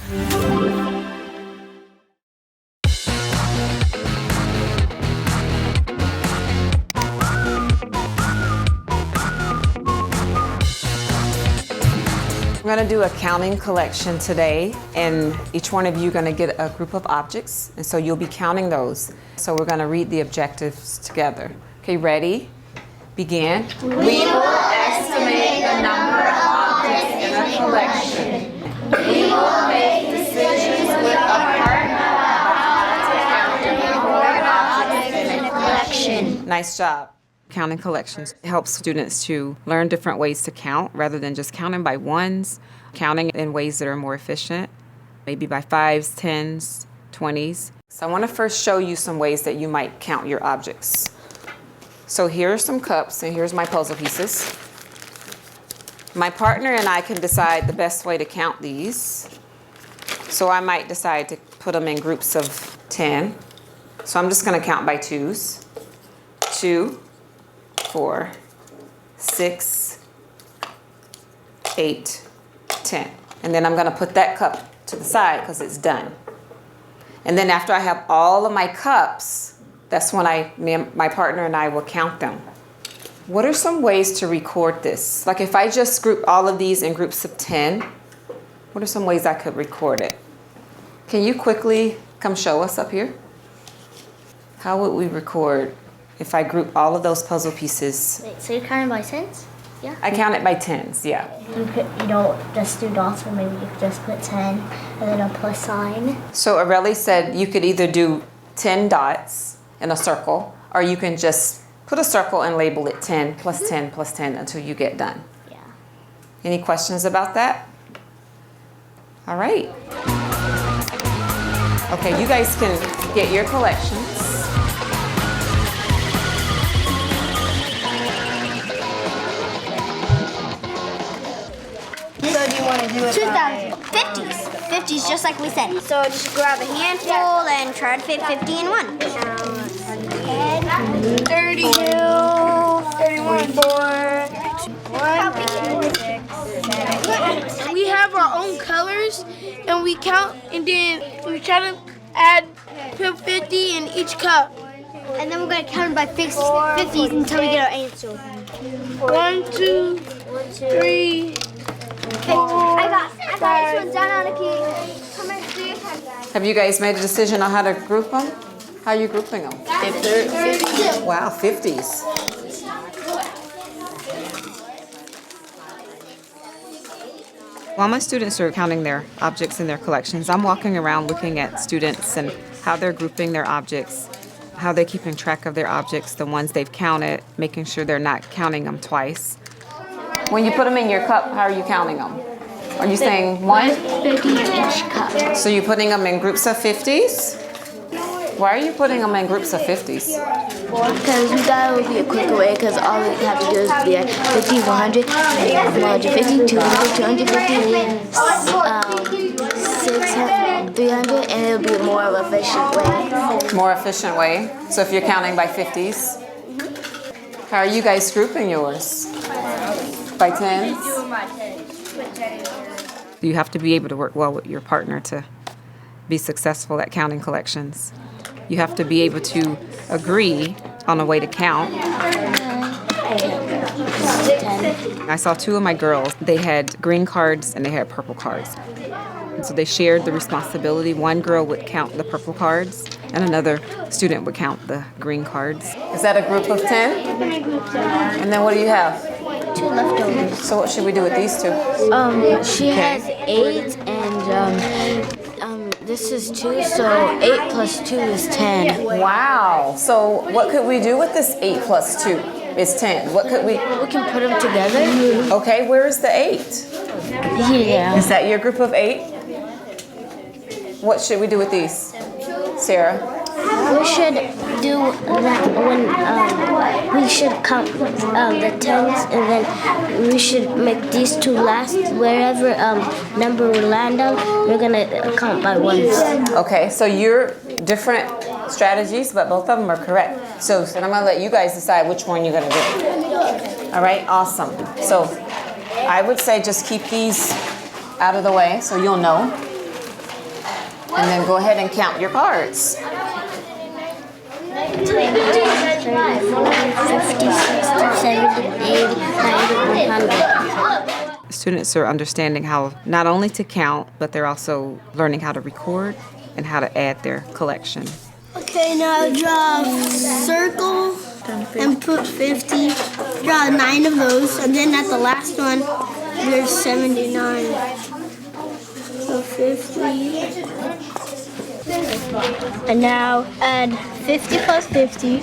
We're going to do a counting collection today, and each one of you are going to get a group of objects, and so you'll be counting those. So we're going to read the objectives together. Okay, ready? Begin. We will estimate the number of objects in a collection. We will make decisions with a partner about how to count the number of objects in a collection. Nice job. Counting collections helps students to learn different ways to count rather than just counting by ones, counting in ways that are more efficient, maybe by 5s, 10s, 20s. So I want to first show you some ways that you might count your objects. So here are some cups, and here's my puzzle pieces. My partner and I can decide the best way to count these. So I might decide to put them in groups of 10. So I'm just going to count by 2s. 2, 4, 6, 8, 10. And then I'm going to put that cup to the side because it's done. And then after I have all of my cups, that's when my partner and I will count them. What are some ways to record this? Like if I just group all of these in groups of 10, what are some ways I could record it? Can you quickly come show us up here? How would we record if I group all of those puzzle pieces? Wait, so you're counting by tens? Yeah. I count it by 10s, yeah. You don't just do dots, or maybe you could just put 10 and then a plus sign. So Aurelie said you could either do 10 dots in a circle, or you can just put a circle and label it 10 plus 10 plus 10 until you get done. Yeah. Any questions about that? All right. Okay, you guys can get your collections. So do you want to do it 50s. 50s, just like we said. So just grab a handful and try to fit 50 in one. 30. 32, 31, 4, We have our own colors, and we count, and then we try to put 50 in each cup. And then we're going to count by 50s until we get our answer. 1, 2, 3, 4, I got this one down on a key. Come here, do your pen. Have you guys made a decision on how to group them? How are you grouping them? 50. Wow, 50s. While my students are counting their objects in their collections, I'm walking around looking at students and how they're grouping their objects, how they're keeping track of their objects, the ones they've counted, making sure they're not counting them twice. When you put them in your cup, how are you counting them? Are you saying 1? 50 each cup. So you're putting them in groups of 50s? Why are you putting them in groups of 50s? Because we thought it would be a quicker way, because all we have to do is be like 50, 100, 150, 200, 250, 600, 300, and it'll be a more efficient way. More efficient way. So if you're counting by 50s, how are you guys grouping yours? By 10s? You have to be able to work well with your partner to be successful at counting collections. You have to be able to agree on a way to count. I saw 2 of my girls. They had green cards and they had purple cards. And so they shared the responsibility. One girl would count the purple cards and another student would count the green cards. Is that a group of 10? And then what do you have? 2 leftovers. So what should we do with these 2? She has 8, and this is 2, so 8 plus 2 is 10. Wow. So what could we do with this 8 plus 2 is 10? What could we? We can put them together. Okay, where's the 8? Yeah. Is that your group of 8? What should we do with these? Sarah? We should do that when we should count the tens, and then we should make these 2 last. Wherever number we land on, we're gonna count by ones. Okay, so you're different strategies, but both of them are correct. So I'm gonna let you guys decide which one you're gonna do. All right, awesome. So I would say just keep these out of the way so you'll know. And then go ahead and count your cards. 20, 30, 40, 50, 60, 70, 80, 90, 100. Students are understanding how not only to count, but they're also learning how to record and how to add their collection. Okay, now draw a circle and put 50. Draw 9 of those, and then at the last one, there's 79. So 50. And now add 50 plus 50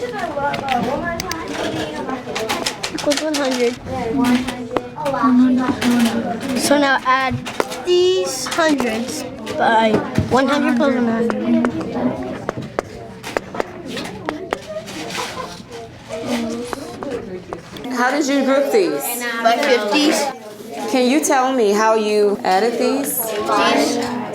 equals 100. So now add these hundreds by 100 plus 100. How did you group these? By 50s. Can you tell me how you added these?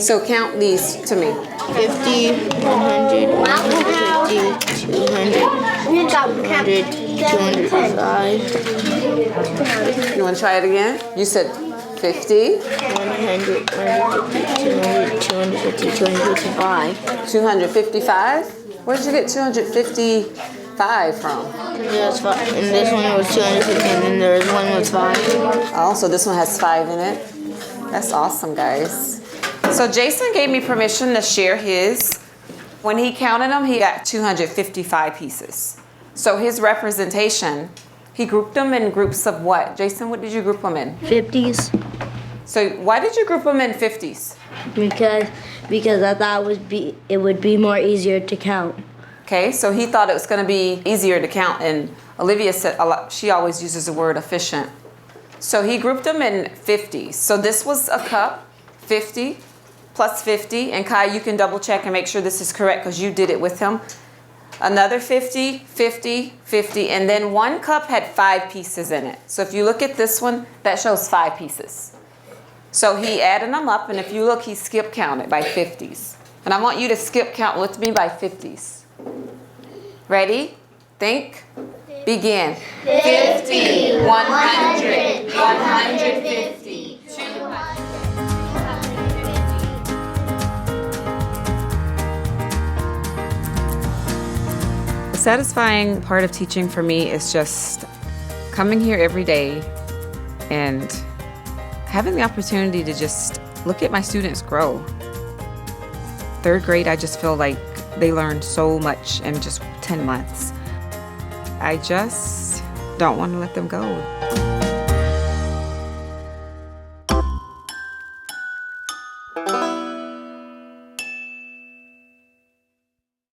So count these to me. 50, 100, 150, 200, 200, 205, You want to try it again? You said 50, 100, 150, 200, 250, 255. 255. Where did you get 255 from? And this one was 250, and then there was one with 5. Oh, so this one has 5 in it. That's awesome, guys. So Jason gave me permission to share his. When he counted them, he got 255 pieces. So his representation, he grouped them in groups of what? Jason, what did you group them in? 50s. So why did you group them in 50s? Because I thought it would be more easier to count. Okay, so he thought it was going to be easier to count, and Olivia said she always uses the word efficient. So he grouped them in 50s. So this was a cup, 50 plus 50, and Kai, you can double check and make sure this is correct because you did it with him. Another 50, 50, 50, and then one cup had 5 pieces in it. So if you look at this one, that shows 5 pieces. So he added them up, and if you look, he skip counted by 50s. And I want you to skip count with me by 50s. Ready? Think. Begin. 50, 100, 150, 200. The satisfying part of teaching for me is just coming here every day and having the opportunity to just look at my students grow. 3rd grade, I just feel like they learned so much in just 10 months. I just don't want to let them go.